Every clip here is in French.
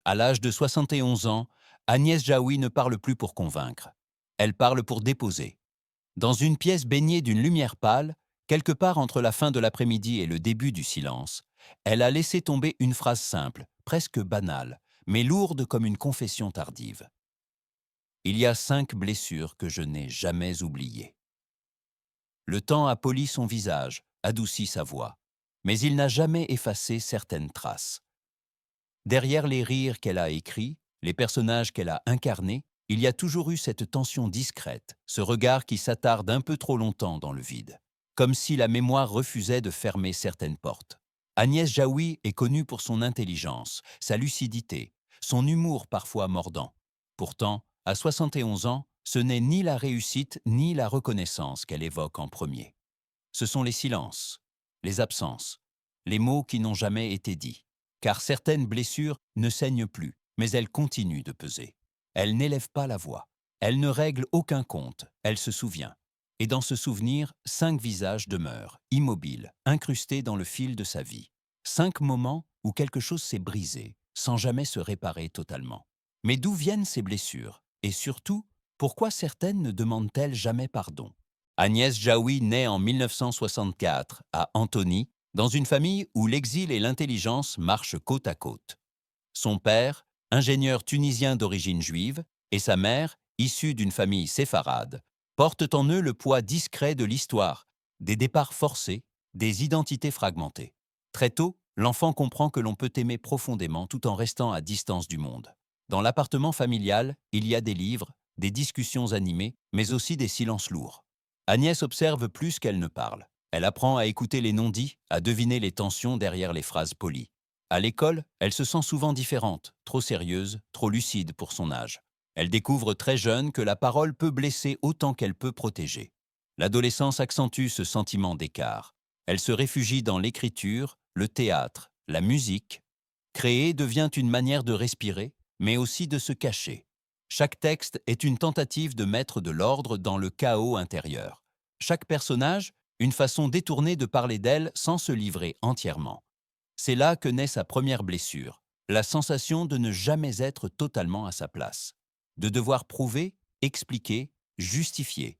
À l'âge de 71 ans, Agnès Jaoui ne parle plus pour convaincre. Elle parle pour déposer. Dans une pièce baignée d'une lumière pâle, quelque part entre la fin de l'après-midi et le début du silence, elle a laissé tomber une phrase simple, presque banale, mais lourde comme une confession tardive. Il y a 5 blessures que je n'ai jamais oubliées. Le temps a poli son visage, adouci sa voix, mais il n'a jamais effacé certaines traces. Derrière les rires qu'elle a écrits, les personnages qu'elle a incarnés, il y a toujours eu cette tension discrète, ce regard qui s'attarde un peu trop longtemps dans le vide, comme si la mémoire refusait de fermer certaines portes. Agnès Jaoui est connue pour son intelligence, sa lucidité, son humour parfois mordant. Pourtant, à 71 ans, ce n'est ni la réussite ni la reconnaissance qu'elle évoque en premier. Ce sont les silences, les absences, les mots qui n'ont jamais été dits. Car certaines blessures ne saignent plus, mais elles continuent de peser. Elle n'élève pas la voix. Elle ne règle aucun compte, elle se souvient. Et dans ce souvenir, 5 visages demeurent, immobiles, incrustés dans le fil de sa vie. 5 moments où quelque chose s'est brisé, sans jamais se réparer totalement. Mais d'où viennent ces blessures? Et surtout, pourquoi certaines ne demandent-elles jamais pardon? Agnès Jaoui naît en 1964 à Antony, dans une famille où l'exil et l'intelligence marchent côte à côte. Son père, ingénieur tunisien d'origine juive, et sa mère, issue d'une famille séfarade, portent en eux le poids discret de l'histoire, des départs forcés, des identités fragmentées. Très tôt, l'enfant comprend que l'on peut aimer profondément tout en restant à distance du monde. Dans l'appartement familial, il y a des livres, des discussions animées, mais aussi des silences lourds. Agnès observe plus qu'elle ne parle. Elle apprend à écouter les non-dits, à deviner les tensions derrière les phrases polies. À l'école, elle se sent souvent différente, trop sérieuse, trop lucide pour son âge. Elle découvre très jeune que la parole peut blesser autant qu'elle peut protéger. L'adolescence accentue ce sentiment d'écart. Elle se réfugie dans l'écriture, le théâtre, la musique. Créer devient une manière de respirer, mais aussi de se cacher. Chaque texte est une tentative de mettre de l'ordre dans le chaos intérieur. Chaque personnage, une façon détournée de parler d'elle sans se livrer entièrement. C'est là que naît sa première blessure, la sensation de ne jamais être totalement à sa place, de devoir prouver, expliquer, justifier.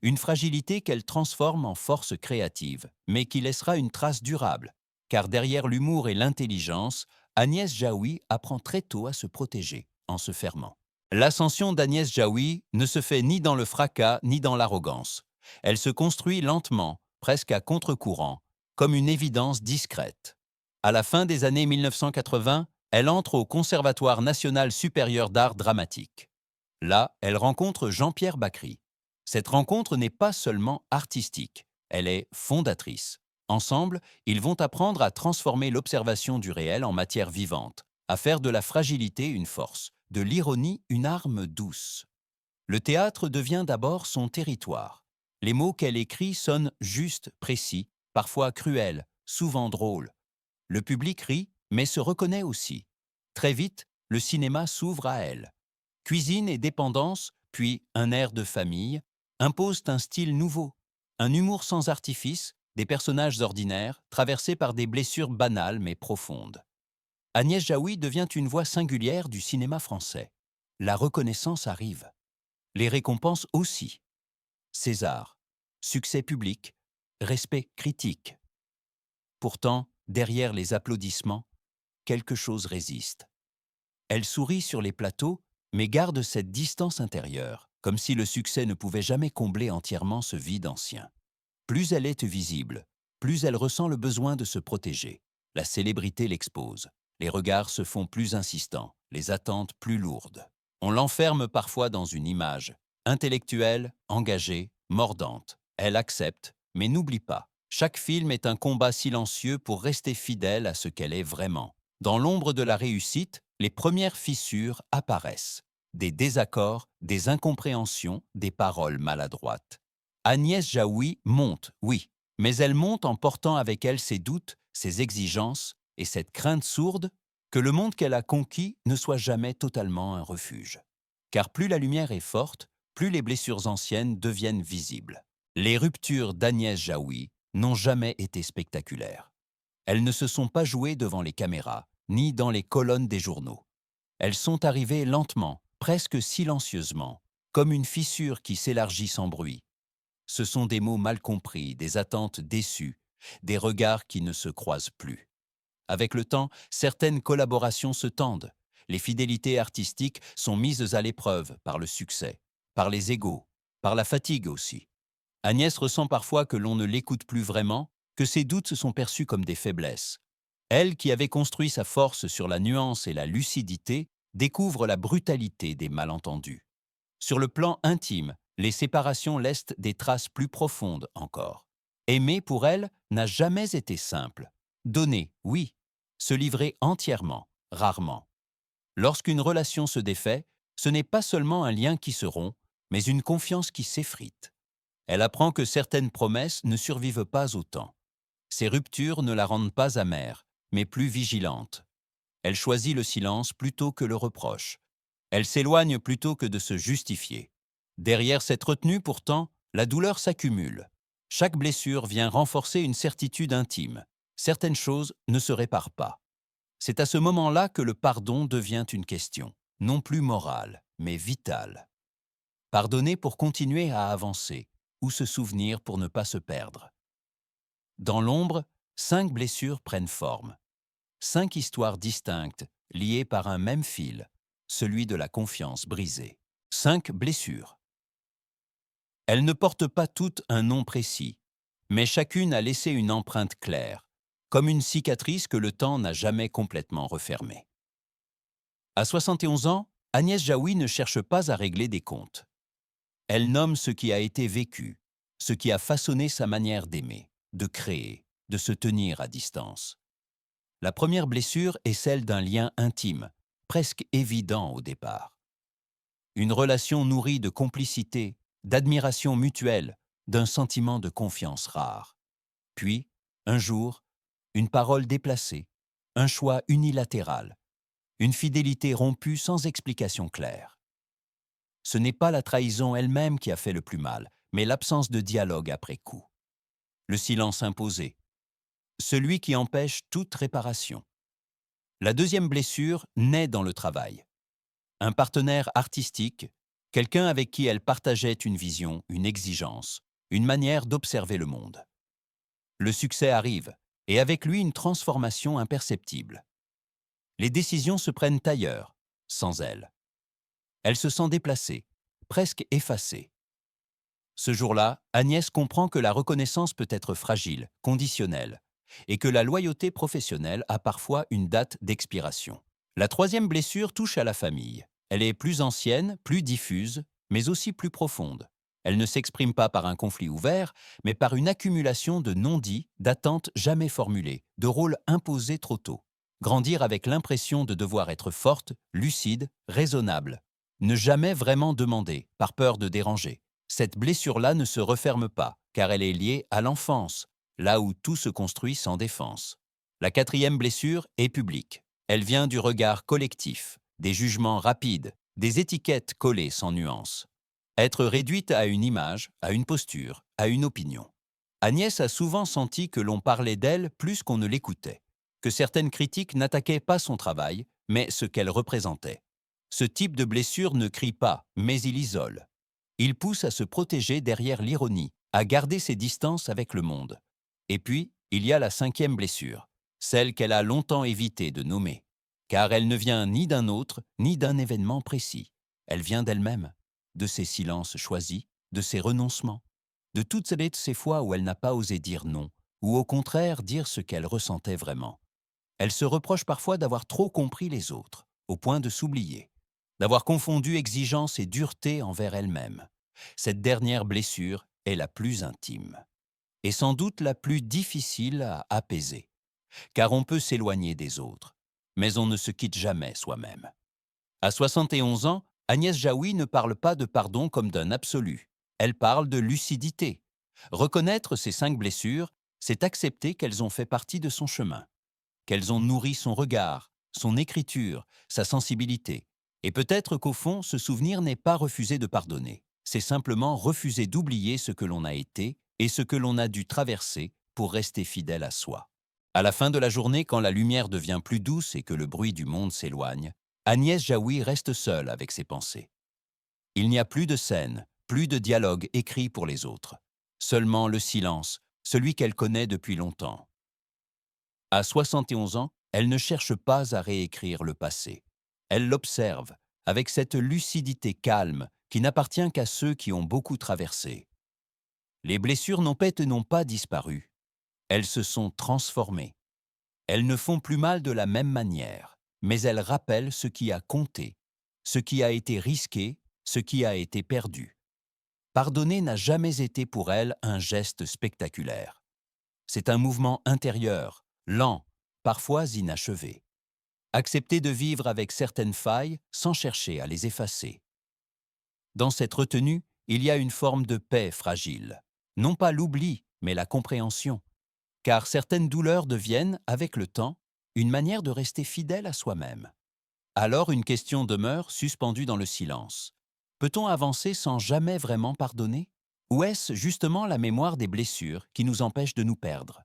Une fragilité qu'elle transforme en force créative, mais qui laissera une trace durable, car derrière l'humour et l'intelligence, Agnès Jaoui apprend très tôt à se protéger, en se fermant. L'ascension d'Agnès Jaoui ne se fait ni dans le fracas ni dans l'arrogance. Elle se construit lentement, presque à contre-courant, comme une évidence discrète. À la fin des années 1980, elle entre au Conservatoire national supérieur d'art dramatique. Là, elle rencontre Jean-Pierre Bacry. Cette rencontre n'est pas seulement artistique, elle est fondatrice. Ensemble, ils vont apprendre à transformer l'observation du réel en matière vivante, à faire de la fragilité une force, de l'ironie une arme douce. Le théâtre devient d'abord son territoire. Les mots qu'elle écrit sonnent justes, précis, parfois cruels, souvent drôles. Le public rit, mais se reconnaît aussi. Très vite, le cinéma s'ouvre à elle. Cuisine et dépendance, puis un air de famille, imposent un style nouveau. Un humour sans artifice, des personnages ordinaires, traversés par des blessures banales mais profondes. Agnès Jaoui devient une voix singulière du cinéma français. La reconnaissance arrive. Les récompenses aussi. César, succès public, respect critique. Pourtant, derrière les applaudissements, quelque chose résiste. Elle sourit sur les plateaux, mais garde cette distance intérieure, comme si le succès ne pouvait jamais combler entièrement ce vide ancien. Plus elle est visible, plus elle ressent le besoin de se protéger. La célébrité l'expose. Les regards se font plus insistants, les attentes plus lourdes. On l'enferme parfois dans une image, intellectuelle, engagée, mordante. Elle accepte, mais n'oublie pas. Chaque film est un combat silencieux pour rester fidèle à ce qu'elle est vraiment. Dans l'ombre de la réussite, les premières fissures apparaissent. Des désaccords, des incompréhensions, des paroles maladroites. Agnès Jaoui monte, oui, mais elle monte en portant avec elle ses doutes, ses exigences et cette crainte sourde que le monde qu'elle a conquis ne soit jamais totalement un refuge. Car plus la lumière est forte, plus les blessures anciennes deviennent visibles. Les ruptures d'Agnès Jaoui n'ont jamais été spectaculaires. Elles ne se sont pas jouées devant les caméras, ni dans les colonnes des journaux. Elles sont arrivées lentement, presque silencieusement, comme une fissure qui s'élargit sans bruit. Ce sont des mots mal compris, des attentes déçues, des regards qui ne se croisent plus. Avec le temps, certaines collaborations se tendent. Les fidélités artistiques sont mises à l'épreuve par le succès, par les égos, par la fatigue aussi. Agnès ressent parfois que l'on ne l'écoute plus vraiment, que ses doutes se sont perçus comme des faiblesses. Elle, qui avait construit sa force sur la nuance et la lucidité, découvre la brutalité des malentendus. Sur le plan intime, les séparations laissent des traces plus profondes encore. Aimer, pour elle, n'a jamais été simple. Donner, oui. Se livrer entièrement, rarement. Lorsqu'une relation se défait, ce n'est pas seulement un lien qui se rompt, mais une confiance qui s'effrite. Elle apprend que certaines promesses ne survivent pas au temps. Ces ruptures ne la rendent pas amère, mais plus vigilante. Elle choisit le silence plutôt que le reproche. Elle s'éloigne plutôt que de se justifier. Derrière cette retenue, pourtant, la douleur s'accumule. Chaque blessure vient renforcer une certitude intime. Certaines choses ne se réparent pas. C'est à ce moment-là que le pardon devient une question, non plus morale, mais vitale. Pardonner pour continuer à avancer, ou se souvenir pour ne pas se perdre. Dans l'ombre, 5 blessures prennent forme. 5 histoires distinctes, liées par un même fil, celui de la confiance brisée. 5 blessures. Elles ne portent pas toutes un nom précis, mais chacune a laissé une empreinte claire, comme une cicatrice que le temps n'a jamais complètement refermée. À 71 ans, Agnès Jaoui ne cherche pas à régler des comptes. Elle nomme ce qui a été vécu, ce qui a façonné sa manière d'aimer, de créer, de se tenir à distance. La première blessure est celle d'un lien intime, presque évident au départ. Une relation nourrie de complicité, d'admiration mutuelle, d'un sentiment de confiance rare. Puis, un jour, une parole déplacée, un choix unilatéral, une fidélité rompue sans explication claire. Ce n'est pas la trahison elle-même qui a fait le plus mal, mais l'absence de dialogue après coup. Le silence imposé, celui qui empêche toute réparation. La deuxième blessure naît dans le travail. Un partenaire artistique, quelqu'un avec qui elle partageait une vision, une exigence, une manière d'observer le monde. Le succès arrive, et avec lui une transformation imperceptible. Les décisions se prennent ailleurs, sans elle. Elle se sent déplacée, presque effacée. Ce jour-là, Agnès comprend que la reconnaissance peut être fragile, conditionnelle, et que la loyauté professionnelle a parfois une date d'expiration. La troisième blessure touche à la famille. Elle est plus ancienne, plus diffuse, mais aussi plus profonde. Elle ne s'exprime pas par un conflit ouvert, mais par une accumulation de non-dits, d'attentes jamais formulées, de rôles imposés trop tôt. Grandir avec l'impression de devoir être forte, lucide, raisonnable. Ne jamais vraiment demander, par peur de déranger. Cette blessure-là ne se referme pas, car elle est liée à l'enfance, là où tout se construit sans défense. La quatrième blessure est publique. Elle vient du regard collectif, des jugements rapides, des étiquettes collées sans nuance. Être réduite à une image, à une posture, à une opinion. Agnès a souvent senti que l'on parlait d'elle plus qu'on ne l'écoutait, que certaines critiques n'attaquaient pas son travail, mais ce qu'elle représentait. Ce type de blessure ne crie pas, mais il isole. Il pousse à se protéger derrière l'ironie, à garder ses distances avec le monde. Et puis, il y a la cinquième blessure, celle qu'elle a longtemps évité de nommer, car elle ne vient ni d'un autre, ni d'un événement précis. Elle vient d'elle-même, de ses silences choisis, de ses renoncements, de toutes ces fois où elle n'a pas osé dire non, ou au contraire dire ce qu'elle ressentait vraiment. Elle se reproche parfois d'avoir trop compris les autres, au point de s'oublier, d'avoir confondu exigence et dureté envers elle-même. Cette dernière blessure est la plus intime, et sans doute la plus difficile à apaiser, car on peut s'éloigner des autres, mais on ne se quitte jamais soi-même. À 71 ans, Agnès Jaoui ne parle pas de pardon comme d'un absolu. Elle parle de lucidité. Reconnaître ces 5 blessures, c'est accepter qu'elles ont fait partie de son chemin, qu'elles ont nourri son regard, son écriture, sa sensibilité. Et peut-être qu'au fond, ce souvenir n'est pas refuser de pardonner. C'est simplement refuser d'oublier ce que l'on a été et ce que l'on a dû traverser pour rester fidèle à soi. À la fin de la journée, quand la lumière devient plus douce et que le bruit du monde s'éloigne, Agnès Jaoui reste seule avec ses pensées. Il n'y a plus de scène, plus de dialogue écrit pour les autres. Seulement le silence, celui qu'elle connaît depuis longtemps. À 71 ans, elle ne cherche pas à réécrire le passé. Elle l'observe, avec cette lucidité calme qui n'appartient qu'à ceux qui ont beaucoup traversé. Les blessures n'ont pas disparu. Elles se sont transformées. Elles ne font plus mal de la même manière, mais elles rappellent ce qui a compté, ce qui a été risqué, ce qui a été perdu. Pardonner n'a jamais été pour elle un geste spectaculaire. C'est un mouvement intérieur, lent, parfois inachevé. Accepter de vivre avec certaines failles sans chercher à les effacer. Dans cette retenue, il y a une forme de paix fragile. Non pas l'oubli, mais la compréhension. Car certaines douleurs deviennent, avec le temps, une manière de rester fidèle à soi-même. Alors une question demeure suspendue dans le silence. Peut-on avancer sans jamais vraiment pardonner? Ou est-ce justement la mémoire des blessures qui nous empêche de nous perdre?